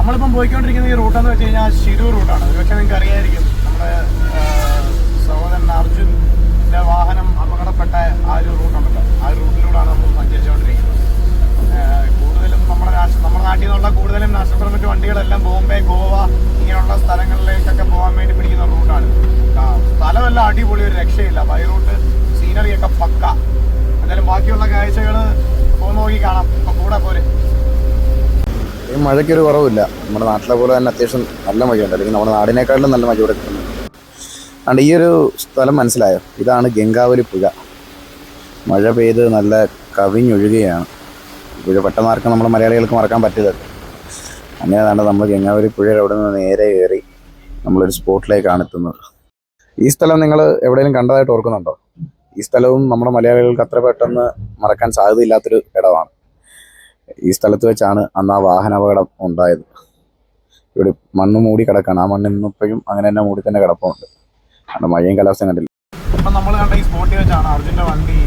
നമ്മളിപ്പം പോയിക്കൊണ്ടിരിക്കുന്ന ഈ റൂട്ടെന്ന് വെച്ച് കഴിഞ്ഞാൽ ശിരൂർ റൂട്ടാണ്. ഒരുപക്ഷെ നിങ്ങൾക്ക് അറിയായിരിക്കും, നമ്മുടെ സഹോദരൻ അർജുൻ്റെ വാഹനം അപകടപ്പെട്ട ആ ഒരു റൂട്ടുണ്ടല്ലോ, ആ ഒരു റൂട്ടിലൂടെയാണ് നമ്മൾ സഞ്ചരിച്ചുകൊണ്ടിരിക്കുന്നത്. കൂടുതലും നമ്മുടെ നാട്ടിൽ നിന്നുള്ള കൂടുതലും നാഷണൽ പെർമിറ്റ് വണ്ടികളെല്ലാം ബോംബെ, ഗോവ ഇങ്ങനെയുള്ള സ്ഥലങ്ങളിലേക്കൊക്കെ പോകാൻ വേണ്ടി പിടിക്കുന്ന റൂട്ടാണ്. സ്ഥലമെല്ലാം അടിപൊളി, ഒരു രക്ഷയില്ല. ബൈ റൂട്ട് സീനറിയൊക്കെ പക്ക. എന്തായാലും ബാക്കിയുള്ള കാഴ്ചകൾ നോക്കി കാണാം. ഇപ്പം കൂടെ പോരെ. ഈ മഴയ്ക്കൊരു കുറവില്ല. നമ്മുടെ നാട്ടിലെ പോലെ തന്നെ അത്യാവശ്യം നല്ല മഴയുണ്ട്, അല്ലെങ്കിൽ നമ്മുടെ നാടിനേക്കാളിലും നല്ല മഴ ഇവിടെ കിട്ടുന്നു. അതുകൊണ്ട് ഈ ഒരു സ്ഥലം മനസ്സിലായോ? ഇതാണ് ഗംഗാവലി പുഴ. മഴ പെയ്ത് നല്ല കവിഞ്ഞൊഴുകുകയാണ്. പുഴ പെട്ടെന്ന് ആർക്കും നമ്മുടെ മലയാളികൾക്ക് മറക്കാൻ പറ്റില്ലല്ലോ. അങ്ങനെ തന്നെ നമ്മൾ ഗംഗാവലി പുഴയുടെ അവിടെ നിന്ന് നേരെ കയറി നമ്മളൊരു സ്പോട്ടിലേക്കാണ് എത്തുന്നത്. ഈ സ്ഥലം നിങ്ങൾ എവിടെയെങ്കിലും കണ്ടതായിട്ട് ഓർക്കുന്നുണ്ടോ? ഈ സ്ഥലവും നമ്മുടെ മലയാളികൾക്ക് അത്ര പെട്ടെന്ന് മറക്കാൻ സാധ്യതയില്ലാത്തൊരു ഇടമാണ്. ഈ സ്ഥലത്ത് വെച്ചാണ് അന്ന് ആ വാഹനാപകടം ഉണ്ടായത്. ഇവിടെ മണ്ണ് മൂടി കിടക്കാണ്. ആ മണ്ണ് ഇന്നിപ്പോഴും അങ്ങനെ തന്നെ മൂടി തന്നെ കിടപ്പുണ്ട്. കാരണം മഴയും കാലാവസ്ഥയും കണ്ടില്ല. ഇപ്പം നമ്മൾ കണ്ട ഈ സ്പോട്ടിൽ വെച്ചാണ് അർജുൻ്റെ വണ്ടി